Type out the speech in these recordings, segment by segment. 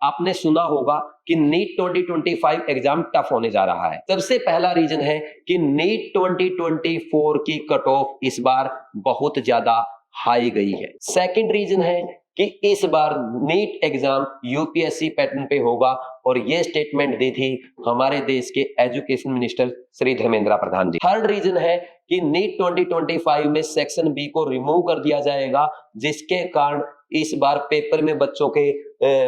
आपने सुना होगा कि नीट 2025 एग्जाम टफ होने जा रहा है। सबसे पहला रीजन है कि नीट 2024 की कट ऑफ इस बार बहुत ज्यादा हाई गई है। सेकंड रीजन है कि इस बार नीट एग्जाम यूपीएससी पैटर्न पे होगा और ये स्टेटमेंट दी थी हमारे देश के एजुकेशन मिनिस्टर श्री धर्मेंद्र प्रधान जी। थर्ड रीजन है कि नीट 2025 में सेक्शन बी को रिमूव कर दिया जाएगा, जिसके कारण इस बार पेपर में बच्चों के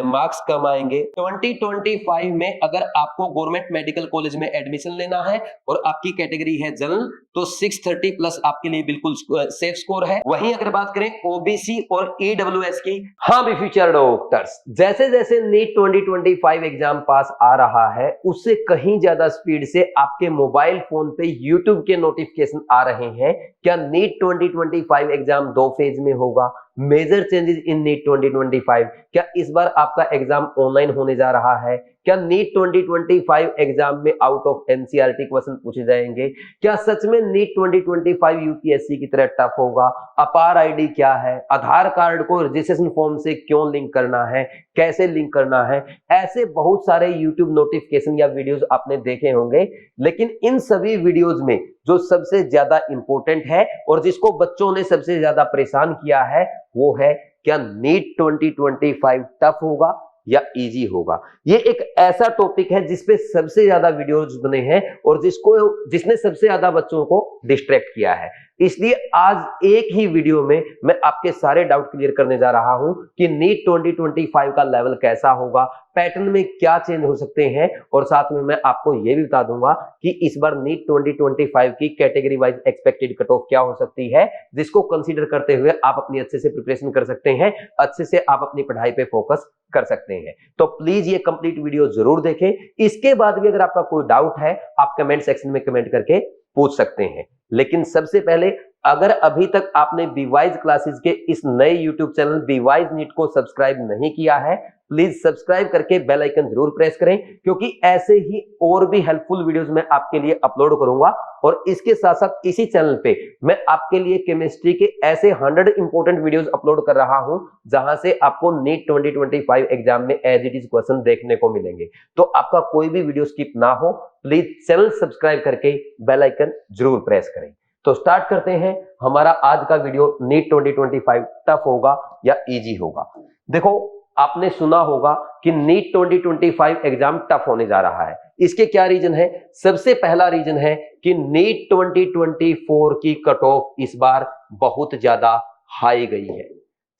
मार्क्स कम आएंगे। 2025 में अगर आपको गवर्नमेंट मेडिकल कॉलेज में एडमिशन लेना है और आपकी कैटेगरी है जनरल, तो 630 प्लस आपके लिए बिल्कुल सेफ स्कोर है। वहीं अगर बात करें ओबीसी और ईडब्ल्यूएस की, हाँ भी फ्यूचर डॉक्टर्स, जैसे जैसे नीट 2025 एग्जाम पास आ रहा है उससे कहीं ज्यादा स्पीड से आपके मोबाइल फोन पे यूट्यूब के नोटिफिकेशन आ रहे हैं। क्या नीट 2025 एग्जाम 2 फेज में होगा? मेजर चेंजेस इन नीट 2025, क्या इस बार आपका एग्जाम ऑनलाइन होने जा रहा है? क्या नीट 2025 एग्जाम में आउट ऑफ एनसीईआरटी क्वेश्चन पूछे जाएंगे? क्या सच में नीट 2025 यूपीएससी की तरह टफ होगा? अपार आईडी क्या है? आधार कार्ड को रजिस्ट्रेशन फॉर्म से क्यों लिंक करना है, कैसे लिंक करना है? ऐसे बहुत सारे यूट्यूब नोटिफिकेशन या वीडियोस आपने देखे होंगे, लेकिन इन सभी वीडियोस में जो सबसे ज्यादा इंपॉर्टेंट है और जिसको बच्चों ने सबसे ज्यादा परेशान किया है वो है, क्या नीट 2025 टफ होगा या इजी होगा? ये एक ऐसा टॉपिक है जिसपे सबसे ज्यादा वीडियोस बने हैं और जिसने सबसे ज्यादा बच्चों को डिस्ट्रैक्ट किया है। इसलिए आज एक ही वीडियो में मैं आपके सारे डाउट क्लियर करने जा रहा हूं कि नीट 2025 का लेवल कैसा होगा, पैटर्न में क्या चेंज हो सकते हैं, और साथ में मैं आपको यह भी बता दूंगा कि इस बार नीट 2025 की category wise expected cut off क्या हो सकती है, जिसको कंसीडर करते हुए आप अपनी अच्छे से प्रिपरेशन कर सकते हैं, अच्छे से आप अपनी पढ़ाई पे फोकस कर सकते हैं। तो प्लीज ये कंप्लीट वीडियो जरूर देखें। इसके बाद भी अगर आपका कोई डाउट है आप कमेंट सेक्शन में कमेंट करके पूछ सकते हैं। लेकिन सबसे पहले, अगर अभी तक आपने बीवाइज क्लासेस के इस नए यूट्यूब चैनल बीवाइज नीट को सब्सक्राइब नहीं किया है, प्लीज सब्सक्राइब करके बेल आइकन जरूर प्रेस करें, क्योंकि ऐसे ही और भी हेल्पफुल वीडियोस मैं आपके लिए अपलोड करूंगा। और इसके साथ साथ इसी चैनल पे मैं आपके लिए केमिस्ट्री के ऐसे 100 इंपॉर्टेंट वीडियोस अपलोड कर रहा हूं जहां से आपको नीट 2025 एग्जाम में एज इट इज क्वेश्चन देखने को मिलेंगे। तो आपका कोई भी वीडियो स्किप ना हो, प्लीज चैनल सब्सक्राइब करके बेल आइकन जरूर प्रेस करें। तो स्टार्ट करते हैं हमारा आज का वीडियो, नीट 2025 टफ होगा या इजी होगा। देखो, आपने सुना होगा कि नीट 2025 एग्जाम टफ होने जा रहा है। इसके क्या रीजन है? सबसे पहला रीजन है कि नीट 2024 की कट ऑफ इस बार बहुत ज्यादा हाई गई है।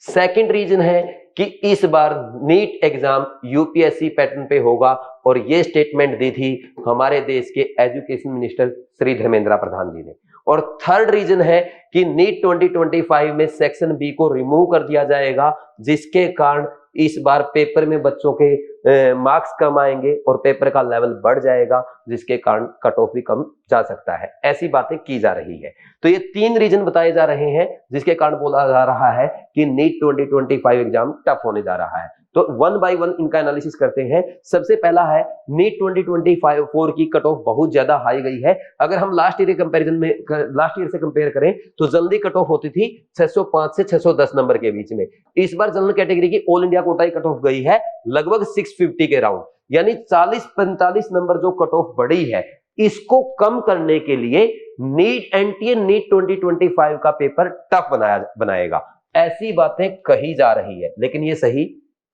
सेकंड रीजन है कि इस बार नीट एग्जाम यूपीएससी पैटर्न पे होगा और ये स्टेटमेंट दी थी हमारे देश के एजुकेशन मिनिस्टर श्री धर्मेंद्र प्रधान जी ने। और थर्ड रीजन है कि नीट 2025 में सेक्शन बी को रिमूव कर दिया जाएगा, जिसके कारण इस बार पेपर में बच्चों के मार्क्स कम आएंगे और पेपर का लेवल बढ़ जाएगा, जिसके कारण कट ऑफ भी कम जा सकता है। ऐसी बातें की जा रही है। तो ये 3 रीजन बताए जा रहे हैं जिसके कारण बोला जा रहा है कि नीट 2025 एग्जाम टफ होने जा रहा है। तो वन बाय वन इनका एनालिसिस करते हैं। सबसे पहला है, नीट 2025 की कट ऑफ बहुत ज्यादा हाई गई है। अगर हम लास्ट ईयर से कंपेयर करें तो जल्दी कट ऑफ होती थी 605 से 610 नंबर के बीच में। इस बार जनरल कैटेगरी की all India quota cut off गई है लगभग 650 के राउंड, यानी 40-45 नंबर जो कट ऑफ बढ़ी है, इसको कम करने के लिए एनटीए नीट 2025 का पेपर टफ बनाएगा। ऐसी बातें कही जा रही है, लेकिन ये सही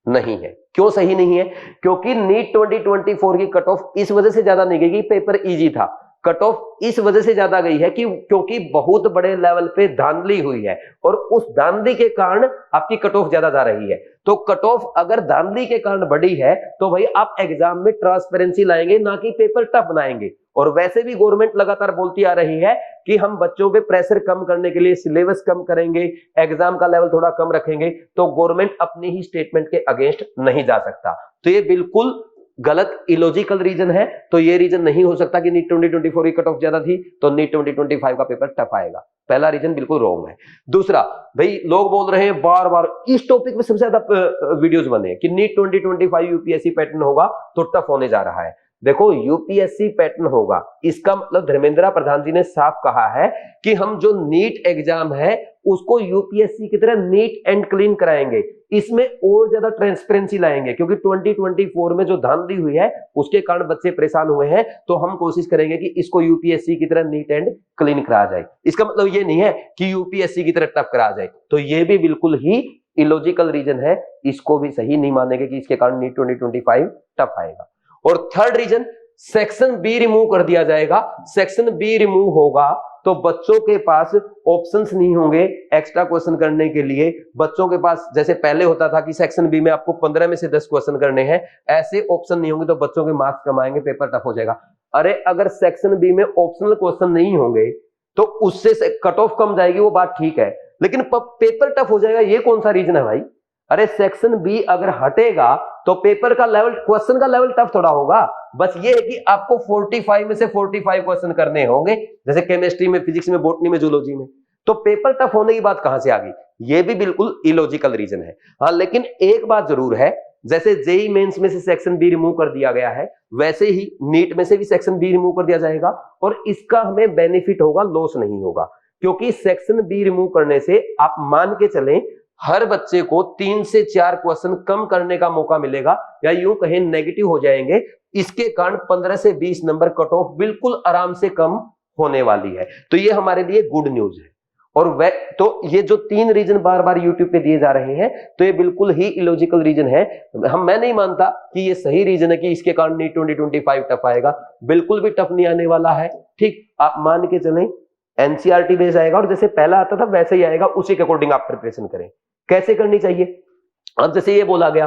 नहीं है। क्यों सही नहीं है? क्योंकि नीट 2024 की कट ऑफ इस वजह से ज्यादा नहीं गई कि पेपर इजी था। कट ऑफ इस वजह से ज्यादा गई है कि क्योंकि बहुत बड़े लेवल पे धांधली हुई है और उस धांधली के कारण आपकी कट ऑफ ज्यादा जा रही है। तो कट ऑफ अगर धांधली के कारण बढ़ी है तो भाई आप एग्जाम में ट्रांसपेरेंसी लाएंगे, ना कि पेपर टफ बनाएंगे। और वैसे भी गवर्नमेंट लगातार बोलती आ रही है कि हम बच्चों पे प्रेशर कम करने के लिए सिलेबस कम करेंगे, एग्जाम का लेवल थोड़ा कम रखेंगे। तो गवर्नमेंट अपनी ही स्टेटमेंट के अगेंस्ट नहीं जा सकता। तो ये बिल्कुल गलत इलॉजिकल रीजन है। तो ये रीजन नहीं हो सकता कि नीट 2024 की कट ऑफ ज्यादा थी तो नीट 2025 का पेपर टफ आएगा। पहला रीजन बिल्कुल रॉन्ग है। दूसरा, भाई लोग बोल रहे हैं बार बार, इस टॉपिक में सबसे ज्यादा वीडियोस बने हैं कि नीट 2025 यूपीएससी पैटर्न होगा तो टफ होने जा रहा है। देखो, यूपीएससी पैटर्न होगा, इसका मतलब धर्मेंद्र प्रधान जी ने साफ कहा है कि हम जो नीट एग्जाम है उसको यूपीएससी की तरह नीट एंड क्लीन कराएंगे। इसमें और ज्यादा ट्रांसपेरेंसी लाएंगे, क्योंकि 2024 में जो धांधली हुई है उसके कारण बच्चे परेशान हुए हैं, तो हम कोशिश करेंगे कि इसको यूपीएससी की तरह नीट एंड क्लीन कराया जाए। इसका मतलब ये नहीं है कि यूपीएससी की तरह टफ कराया जाए, तो ये भी बिल्कुल ही इलॉजिकल रीजन है, इसको भी सही नहीं मानेंगे कि इसके कारण नीट 2025 टफ आएगा। और third reason, section B remove कर दिया जाएगा। सेक्शन बी रिमूव होगा तो बच्चों के पास ऑप्शंस नहीं होंगे एक्स्ट्रा क्वेश्चन करने के लिए। बच्चों के पास जैसे पहले होता था कि सेक्शन बी में आपको 15 में से 10 क्वेश्चन करने हैं, ऐसे ऑप्शन नहीं होंगे तो बच्चों के मार्क्स कम आएंगे, पेपर टफ हो जाएगा। अरे अगर सेक्शन बी में ऑप्शनल क्वेश्चन नहीं होंगे तो उससे कट ऑफ कम जाएगी, वो बात ठीक है, लेकिन पेपर टफ हो जाएगा, ये कौन सा रीजन है भाई? अरे सेक्शन बी अगर हटेगा तो पेपर का लेवल, क्वेश्चन का लेवल टफ थोड़ा होगा, बस ये है कि आपको 45 में से 45 क्वेश्चन करने होंगे, जैसे केमिस्ट्री में, फिजिक्स में, बॉटनी में, जूलॉजी में। तो पेपर टफ होने की बात कहां से आ गई? ये भी बिल्कुल इलॉजिकल रीजन है। हाँ, लेकिन एक बात जरूर है, जैसे जेई मेंस में से सेक्शन बी रिमूव कर दिया गया है, वैसे ही नीट में से भी सेक्शन बी रिमूव कर दिया जाएगा, और इसका हमें बेनिफिट होगा, लॉस नहीं होगा। क्योंकि सेक्शन बी रिमूव करने से आप मान के चलें हर बच्चे को 3 से 4 क्वेश्चन कम करने का मौका मिलेगा, या यूं कहें नेगेटिव हो जाएंगे। इसके कारण 15 से 20 नंबर कट ऑफ बिल्कुल आराम से कम होने वाली है, तो ये हमारे लिए गुड न्यूज है। और वह तो ये जो 3 रीजन बार बार यूट्यूब पे दिए जा रहे हैं, तो ये बिल्कुल ही इलॉजिकल रीजन है। मैं नहीं मानता कि ये सही रीजन है कि इसके कारण नीट 2025 टफ आएगा, बिल्कुल भी टफ नहीं आने वाला है। ठीक, आप मान के चलें एनसीईआरटी बेस आएगा, और जैसे पहला आता था वैसे ही आएगा, उसी के अकॉर्डिंग आप प्रिपरेशन करें। कैसे करनी चाहिए? अब जैसे ये बोला गया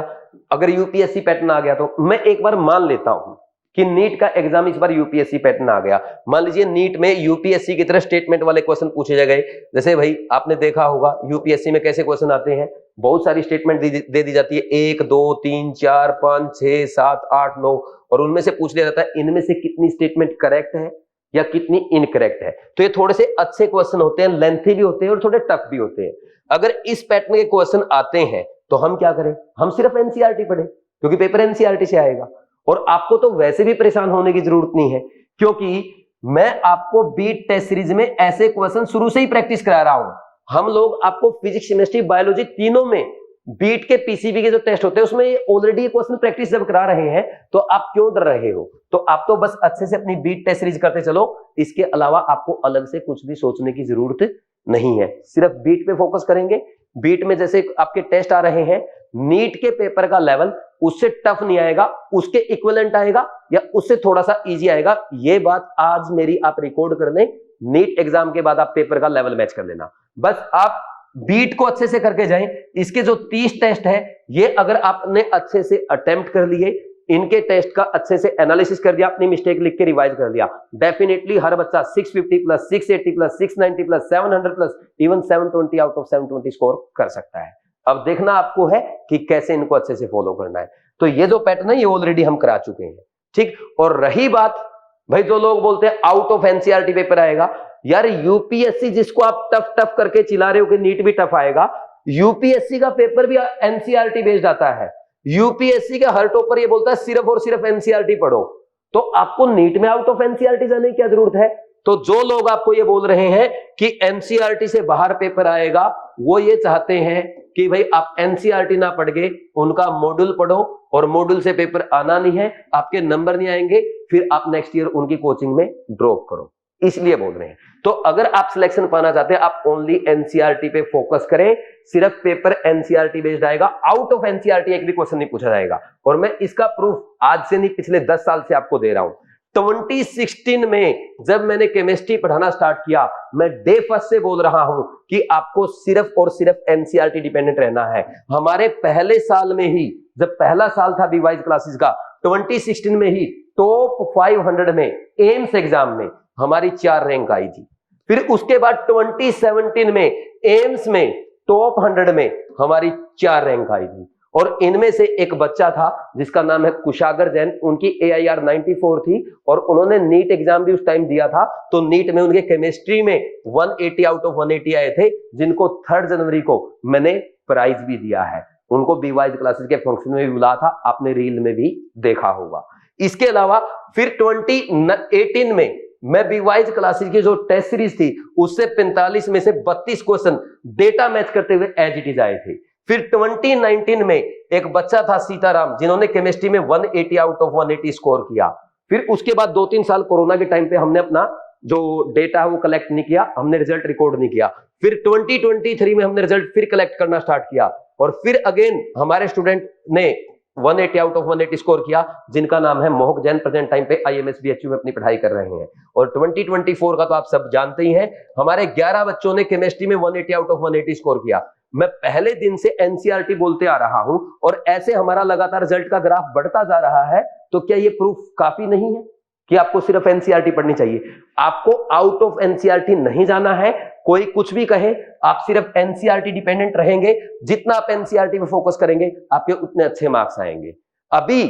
अगर यूपीएससी पैटर्न आ गया, तो मैं एक बार मान लेता हूं कि नीट का एग्जाम इस बार यूपीएससी पैटर्न आ गया। मान लीजिए नीट में यूपीएससी की तरह स्टेटमेंट वाले क्वेश्चन पूछे गए। जैसे भाई आपने देखा होगा यूपीएससी में कैसे क्वेश्चन आते हैं, बहुत सारी स्टेटमेंट दे दी जाती है, 1 2 3 4 5 6 7 8 9, और उनमें से पूछ लिया जाता है इनमें से कितनी स्टेटमेंट करेक्ट है या कितनी इनकरेक्ट है। तो ये थोड़े से अच्छे क्वेश्चन होते हैं, लेंथी भी होते हैं और थोड़े टफ भी होते हैं। अगर इस पैटर्न के क्वेश्चन आते हैं तो हम क्या करें? हम सिर्फ एनसीईआरटी पढ़ें, क्योंकि पेपर एनसीईआरटी से आएगा। और आपको तो वैसे भी परेशान होने की जरूरत नहीं है, क्योंकि मैं आपको बीट टेस्ट सीरीज में ऐसे क्वेश्चन शुरू से ही प्रैक्टिस करा रहा हूं। हम लोग आपको फिजिक्स, केमिस्ट्री, बायोलॉजी तीनों में बीट के पीसीबी के जो टेस्ट होते हैं उसमें ऑलरेडी ये क्वेश्चन प्रैक्टिस जब करा रहे हैं, तो आप क्यों डर रहे हो? तो आप तो बस अच्छे से अपनी बीट टेस्ट सीरीज करते चलो, इसके अलावा आपको अलग से कुछ भी सोचने की जरूरत नहीं है। सिर्फ बीट पे फोकस करेंगे। बीट में जैसे आपके टेस्ट आ रहे हैं, नीट के पेपर का लेवल उससे टफ नहीं आएगा, उसके इक्विवेलेंट आएगा या उससे थोड़ा सा इजी आएगा। ये बात आज मेरी आप रिकॉर्ड कर लें, नीट एग्जाम के बाद आप पेपर का लेवल मैच कर लेना। बस आप बीट को अच्छे से करके जाएं। इसके जो 30 टेस्ट है, ये अगर आपने अच्छे से अटेम्प्ट कर लिए, इनके टेस्ट का अच्छे से एनालिसिस कर दिया, अपनी मिस्टेक लिख के रिवाइज कर दिया, डेफिनेटली हर बच्चा 650 plus 680 plus 690 plus 700 plus even 720 out of 720 score कर सकता है। अब देखना आपको है कि कैसे इनको अच्छे से फॉलो करना है। तो ये जो पैटर्न है ये ऑलरेडी हम करा चुके हैं, ठीक। और रही बात भाई, जो लोग बोलते हैं आउट ऑफ एनसीईआरटी पेपर आएगा, यार यूपीएससी जिसको आप टफ टफ करके चिल्ला रहे हो कि नीट भी टफ आएगा, यूपीएससी का पेपर भी एनसीईआरटी बेस्ड आता है। यूपीएससी का हर टॉपर ये बोलता है सिर्फ और सिर्फ एनसीईआरटी पढ़ो, तो आपको नीट में आउट ऑफ एनसीईआरटी जाने की क्या जरूरत है? तो जो लोग आपको ये बोल रहे हैं कि एनसीईआरटी से बाहर पेपर आएगा, वो ये चाहते हैं कि भाई आप एनसीईआरटी ना पढ़ के उनका मॉड्यूल पढ़ो, और मॉड्यूल से पेपर आना नहीं है, आपके नंबर नहीं आएंगे, फिर आप नेक्स्ट ईयर उनकी कोचिंग में ड्रॉप करो, इसलिए बोल रहे हैं। तो अगर आप सिलेक्शन पाना चाहते हैं, आप ओनली एनसीईआरटी पे फोकस करें, सिर्फ पेपर एनसीईआरटी बेस्ड आएगा, आउट ऑफ एनसीईआरटी एक भी क्वेश्चन नहीं पूछा जाएगा। और मैं इसका प्रूफ आज से नहीं, पिछले 10 साल से आपको दे रहा हूं। 2016 में जब मैंने केमिस्ट्री पढ़ाना स्टार्ट किया, मैं डे फर्स्ट से बोल रहा हूं कि आपको सिर्फ और सिर्फ एनसीईआरटी डिपेंडेंट रहना है। हमारे पहले साल में ही, जब पहला साल था बीवाइज क्लासेस का, 2016 में ही टॉप 500 में एम्स एग्जाम में हमारी 4 रैंक आई थी। फिर उसके बाद 2017 में एम्स में टॉप 100 में हमारी 4 रैंक आई थी, और इनमें से एक बच्चा था जिसका नाम है कुशागर जैन, उनकी AIR 94 थी, और उन्होंने नीट एग्जाम भी उस टाइम दिया था। तो नीट में उनके केमिस्ट्री में 180 आउट ऑफ 180 आए थे, जिनको 3 जनवरी को मैंने प्राइज भी दिया है। उनको बीवाइज क्लासेस के फंक्शन में भी बुलाया था, आपने रील में भी देखा होगा। इसके अलावा फिर 2018 में मैं बीवाइज क्लासेस की जो टेस्ट सीरीज थी, उससे 45 में से 32 क्वेश्चन डेटा मैच करते हुए एज इट इज आए थे। फिर 2019 में एक बच्चा था सीताराम, जिन्होंने केमिस्ट्री में 180 आउट ऑफ 180 स्कोर किया। फिर उसके बाद 2-3 साल कोरोना के टाइम पे हमने अपना जो डेटा है वो कलेक्ट नहीं किया, हमने रिजल्ट रिकॉर्ड नहीं किया। फिर 2023 में हमने रिजल्ट फिर कलेक्ट करना स्टार्ट किया, और फिर अगेन हमारे स्टूडेंट ने 180 आउट ऑफ 180 स्कोर किया, जिनका नाम है मोहक जैन, प्रेजेंट टाइम पे IMS BHU में अपनी पढ़ाई कर रहे हैं। और 2024 का तो आप सब जानते ही हैं, हमारे 11 बच्चों ने केमिस्ट्री में 180 आउट ऑफ 180 स्कोर किया। मैं पहले दिन से NCERT बोलते आ रहा हूं, और ऐसे हमारा लगातार रिजल्ट का ग्राफ बढ़ता जा रहा है। तो क्या ये प्रूफ काफी नहीं है कि आपको सिर्फ NCERT पढ़नी चाहिए? आपको आउट ऑफ NCERT नहीं जाना है। कोई कुछ भी कहे, आप सिर्फ NCERT डिपेंडेंट रहेंगे, जितना आप NCERT पे फोकस करेंगे आपके उतने अच्छे मार्क्स आएंगे। अभी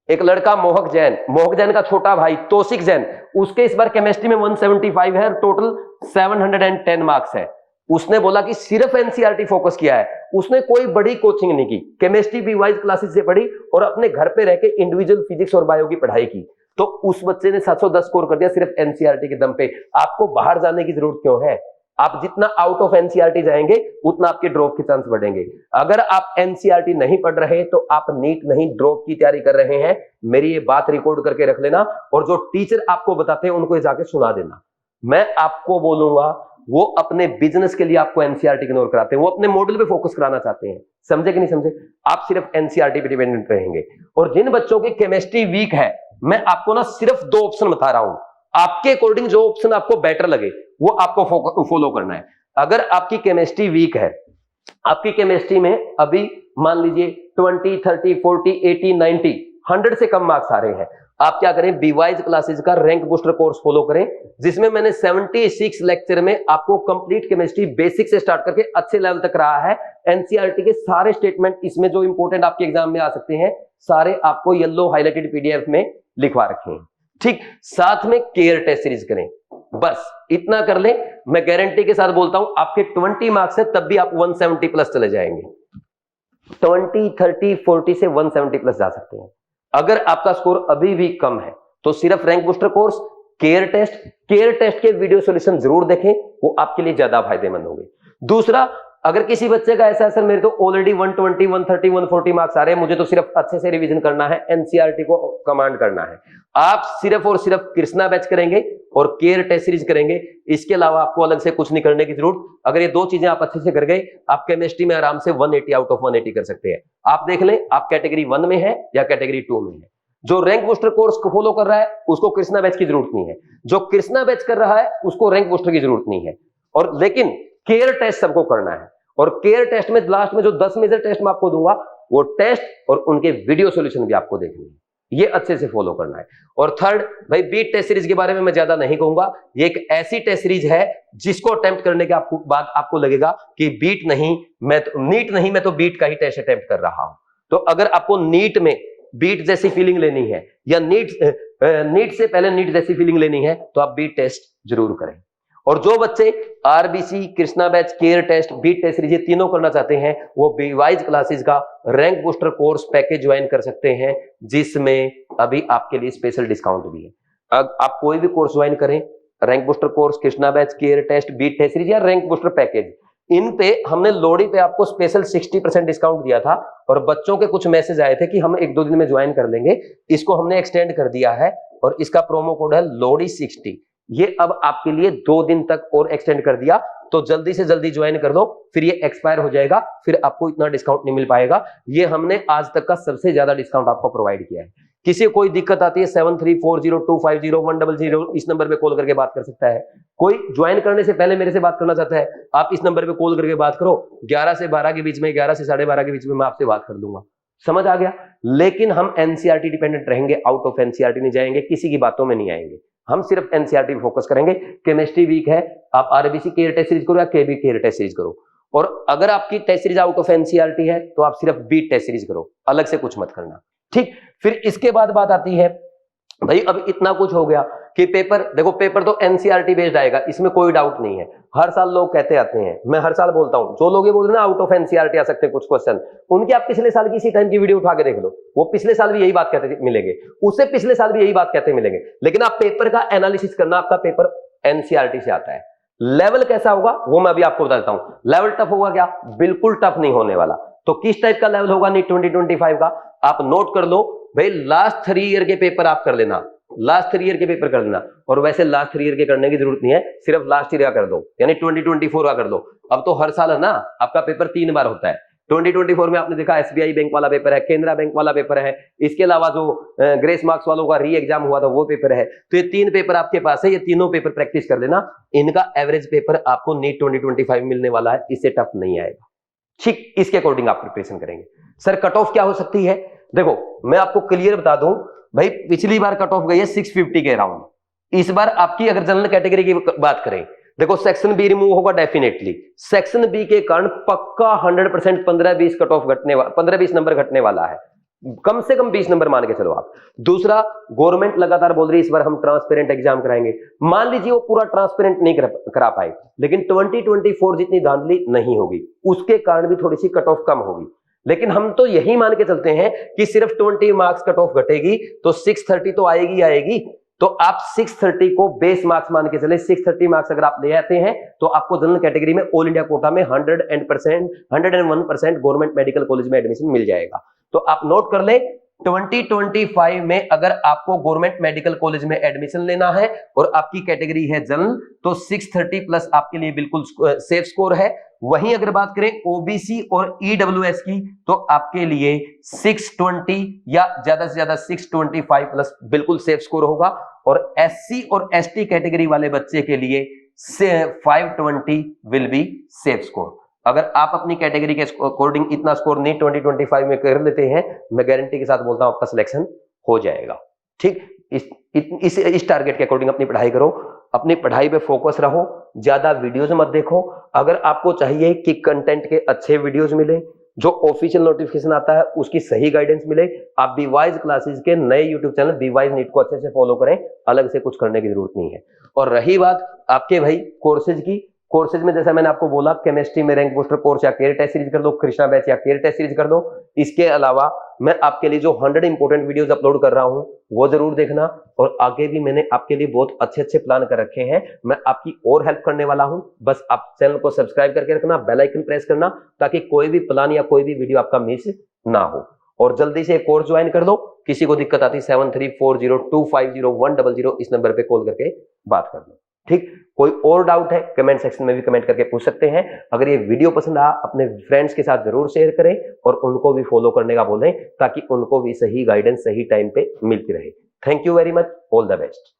एक लड़का मोहक जैन का छोटा भाई तौसिक जैन, उसके इस बार केमिस्ट्री में 175 है, टोटल 710 मार्क्स है। उसने बोला कि सिर्फ NCERT फोकस किया है, उसने कोई बड़ी कोचिंग नहीं की, केमिस्ट्री बीवाइज क्लासेस से पढ़ी और अपने घर पे रह के इंडिविजुअल फिजिक्स और बायो की पढ़ाई की। तो उस बच्चे ने 710 स्कोर कर दिया सिर्फ NCERT के दम पे। आपको बाहर जाने की जरूरत क्यों है? आप जितना आउट ऑफ NCERT जाएंगे उतना आपके ड्रॉप के चांस बढ़ेंगे। अगर आप NCERT नहीं पढ़ रहे तो आप नीट नहीं ड्रॉप की तैयारी कर रहे हैं। मेरी ये बात रिकॉर्ड करके रख लेना, और जो टीचर आपको बताते हैं उनको जाके सुना देना। मैं आपको बोलूंगा, वो अपने बिजनेस के लिए आपको NCERT इग्नोर कराते हैं, वो अपने मॉडल पे फोकस कराना चाहते हैं। समझे कि नहीं समझे? आप सिर्फ NCERT पे डिपेंडेंट रहेंगे। और जिन बच्चों की केमिस्ट्री वीक है, मैं आपको ना सिर्फ 2 ऑप्शन बता रहा हूं, आपके अकॉर्डिंग जो ऑप्शन आपको बेटर लगे वो आपको फॉलो करना है। अगर आपकी केमिस्ट्री वीक है, आपकी केमिस्ट्री में अभी मान लीजिए 20, 30, 40, 80, 90, 100 से कम मार्क्स आ रहे हैं, आप क्या करें? बीवाइज क्लासेस का रैंक बूस्टर कोर्स फॉलो करें, जिसमें मैंने 76 लेक्चर में आपको कंप्लीट केमिस्ट्री बेसिक से स्टार्ट करके अच्छे लेवल तक रहा है। NCERT के सारे स्टेटमेंट इसमें जो इंपोर्टेंट आपके एग्जाम में आ सकते हैं, सारे आपको येलो हाईलाइटेड PDF में लिखवा रखे हैं। ठीक, साथ में केयर टेस्ट सीरीज करें, बस इतना कर लें। मैं गारंटी के साथ बोलता हूं, आपके 20 मार्क्स है तब भी आप 170 प्लस चले जाएंगे। 20, 30, 40 से 170 प्लस जा सकते हैं। अगर आपका स्कोर अभी भी कम है तो सिर्फ rank booster course, care test के वीडियो सॉल्यूशन जरूर देखें, वो आपके लिए ज्यादा फायदेमंद होंगे। दूसरा, अगर किसी बच्चे का ऐसा है सर मेरे तो ऑलरेडी 120, 130, 140 मार्क्स आ रहे हैं, मुझे तो सिर्फ अच्छे से रिवीजन करना है, NCERT को कमांड करना है, आप सिर्फ और सिर्फ कृष्णा बैच करेंगे और केयर टेस्ट सीरीज करेंगे। इसके अलावा आपको अलग से कुछ नहीं करने की जरूरत। अगर ये 2 चीजें आप अच्छे से कर गए, आप केमिस्ट्री में आराम से 180 आउट ऑफ 180 कर सकते हैं। आप देख लें, आप कैटेगरी 1 में है या कैटेगरी 2 में है। जो रैंक बूस्टर कोर्स को फॉलो कर रहा है उसको कृष्णा बैच की जरूरत नहीं है, जो कृष्णा बैच कर रहा है उसको रैंक बूस्टर की जरूरत नहीं है। और लेकिन केयर टेस्ट सबको करना है, और केयर टेस्ट में लास्ट में जो 10 मेजर टेस्ट मैं आपको दूंगा, वो टेस्ट और उनके वीडियो सॉल्यूशन भी आपको देखने हैं, ये अच्छे से फॉलो करना है। और थर्ड, भाई बीट टेस्ट सीरीज के बारे में मैं ज्यादा नहीं कहूंगा, ये एक ऐसी टेस्ट सीरीज है जिसको अटेम्प्ट करने के बाद आपको लगेगा कि बीट नहीं, नीट नहीं, मैं तो बीट का ही टेस्ट अटेम्प्ट कर रहा हूं। तो अगर आपको नीट में बीट जैसी फीलिंग लेनी है या नीट से पहले नीट जैसी फीलिंग लेनी है, तो आप बीट टेस्ट जरूर करें। और जो बच्चे RBC, Krishna batch, care test, beat test series तीनों करना चाहते हैं, वो बीवाइज क्लासेस का rank booster course package join कर सकते हैं, जिसमें अभी आपके लिए स्पेशल डिस्काउंट भी है। अब आप कोई भी कोर्स ज्वाइन करें, rank booster course, Krishna batch, care test, beat test series या रैंक बूस्टर पैकेज, इन पे हमने लोडी पे आपको स्पेशल 60% डिस्काउंट दिया था। और बच्चों के कुछ मैसेज आए थे कि हम 1-2 दिन में ज्वाइन कर लेंगे, इसको हमने एक्सटेंड कर दिया है और इसका प्रोमो कोड है लोडी 60। ये अब आपके लिए 2 दिन तक और एक्सटेंड कर दिया, तो जल्दी से जल्दी ज्वाइन कर दो, फिर ये एक्सपायर हो जाएगा, फिर आपको इतना डिस्काउंट नहीं मिल पाएगा। ये हमने आज तक का सबसे ज्यादा डिस्काउंट आपको प्रोवाइड किया है। किसी को कोई दिक्कत आती है 7340250250 इस नंबर पे कॉल करके बात कर सकता है। कोई ज्वाइन करने से पहले मेरे से बात करना चाहता है, आप इस नंबर पे कॉल करके बात करो, 11 से 12 के बीच में, 11 से 12:30 के बीच में मैं आपसे बात कर दूंगा। समझ आ गया? लेकिन हम NCERT डिपेंडेंट रहेंगे, आउट ऑफ NCERT नहीं जाएंगे, किसी की बातों में नहीं आएंगे, हम सिर्फ NCERT पे फोकस करेंगे। केमिस्ट्री वीक है, आप RBC केयर टेस्ट सीरीज करो या KB केयर टेस्ट सीरीज करो। और अगर आपकी test series out of NCERT है तो आप सिर्फ बीट टेस्ट सीरीज करो, अलग से कुछ मत करना। ठीक, फिर इसके बाद बात आती है, भाई अब इतना कुछ हो गया कि पेपर, देखो पेपर तो NCERT बेस्ड आएगा, इसमें कोई डाउट नहीं है। हर साल लोग कहते आते हैं, मैं हर साल बोलता हूं, जो लोग ये बोल रहे हैं ना आउट ऑफ NCERT आ सकते हैं कुछ क्वेश्चन, उनके आप पिछले साल की इसी टाइम की वीडियो उठा के देख लो, वो पिछले साल भी यही बात कहते मिलेंगे, उससे पिछले साल भी यही बात कहते मिलेंगे। लेकिन आप पेपर का एनालिसिस करना, आपका पेपर NCERT से आता है। लेवल कैसा होगा वो मैं अभी आपको बता देता हूं। लेवल टफ होगा क्या? बिल्कुल टफ नहीं होने वाला। तो किस टाइप का लेवल होगा नीट 2025 का, आप नोट कर लो भाई, लास्ट 3 ईयर के पेपर आप कर लेना, लास्ट 3 ईयर के पेपर कर लेना। और वैसे लास्ट 3 ईयर के करने की जरूरत नहीं है, सिर्फ लास्ट ईयर का कर दो, यानी 2024 का कर दो। अब तो हर साल है ना, आपका पेपर 3 बार होता है। 2024 में आपने देखा एसबीआई बैंक वाला पेपर है, केनरा बैंक वाला पेपर है, इसके अलावा जो ग्रेस मार्क्स वालों का री एग्जाम हुआ था वो पेपर है। तो ये 3 पेपर आपके पास है, ये तीनों पेपर प्रैक्टिस कर लेना, इनका एवरेज पेपर आपको नीट 2025 मिलने वाला है, इससे टफ नहीं आएगा। ठीक इसके अकॉर्डिंग आप प्रिपरेशन करेंगे। सर कट ऑफ क्या हो सकती है, देखो मैं आपको क्लियर बता दूं भाई, पिछली बार कट ऑफ गई है 650 के अराउंड, इस बार आपकी अगर जनरल कैटेगरी की बात करें, देखो सेक्शन बी रिमूव होगा डेफिनेटली, सेक्शन बी के कारण पक्का 100% 15-20 कट ऑफ घटने, 15-20 नंबर घटने वाला है, कम से कम 20 नंबर मान के चलो आप। दूसरा, गवर्नमेंट लगातार बोल रही है इस बार हम ट्रांसपेरेंट एग्जाम कराएंगे, मान लीजिए वो पूरा ट्रांसपेरेंट नहीं करा पाए, लेकिन 2024 जितनी धांधली नहीं होगी, उसके कारण भी थोड़ी सी कट ऑफ कम होगी। लेकिन हम तो यही मान के चलते हैं कि सिर्फ 20 मार्क्स कट ऑफ घटेगी तो 630 तो आएगी आएगी, तो आप 630 को बेस मार्क्स मान के चले, 630 मार्क्स अगर आप ले आते हैं तो आपको जनरल कैटेगरी में ऑल इंडिया कोटा में 101% गवर्नमेंट मेडिकल कॉलेज में एडमिशन मिल जाएगा। तो आप नोट कर ले, 2025 में अगर आपको गवर्नमेंट मेडिकल कॉलेज में एडमिशन लेना है और आपकी कैटेगरी है जनरल, तो 630 प्लस आपके लिए बिल्कुल सेफ स्कोर है। वहीं अगर बात करें ओबीसी और ईडब्ल्यूएस की, तो आपके लिए 620 या ज्यादा से ज्यादा 625 प्लस बिल्कुल सेफ स्कोर होगा, और एससी और एसटी कैटेगरी वाले बच्चे के लिए 520 विल बी सेफ स्कोर। अगर आप अपनी कैटेगरी के अकॉर्डिंग इतना स्कोर नीट 2025 में कर लेते हैं, मैं गारंटी के साथ बोलता हूं आपका सिलेक्शन हो जाएगा। ठीक, इस टारगेट के अकॉर्डिंग अपनी पढ़ाई करो, अपनी पढ़ाई पे फोकस रहो, ज्यादा वीडियोस मत देखो। अगर आपको चाहिए कि कंटेंट के अच्छे वीडियोस मिले, जो ऑफिशियल नोटिफिकेशन आता है उसकी सही गाइडेंस मिले, आप बीवाइज क्लासेस के नए यूट्यूब चैनल बीवाइज नीट को अच्छे से फॉलो करें, अलग से कुछ करने की जरूरत नहीं है। और रही बात आपके भाई कोर्सेज की, कोर्सेज में जैसा मैंने आपको बोला, केमिस्ट्री में रैंक बूस्टर कोर्स या केयर टेस्ट सीरीज कर लो, कृष्णा बैच या केयर टेस्ट सीरीज कर लो। इसके अलावा मैं आपके लिए जो 100 इंपोर्टेंट वीडियोस अपलोड कर रहा हूं वो जरूर देखना, और आगे भी मैंने आपके लिए बहुत अच्छे अच्छे प्लान कर रखे हैं, मैं आपकी और हेल्प करने वाला हूं। बस आप चैनल को सब्सक्राइब करके रखना, बेल आइकन प्रेस करना, ताकि कोई भी प्लान या कोई भी वीडियो आपका मिस ना हो। और जल्दी से कोर्स ज्वाइन कर दो। किसी को दिक्कत आती 7340250100 इस नंबर पे कॉल करके बात कर लो। ठीक, कोई और डाउट है कमेंट सेक्शन में भी कमेंट करके पूछ सकते हैं। अगर ये वीडियो पसंद आया अपने फ्रेंड्स के साथ जरूर शेयर करें, और उनको भी फॉलो करने का बोलें, ताकि उनको भी सही गाइडेंस सही टाइम पे मिलती रहे। Thank you very much, all the best.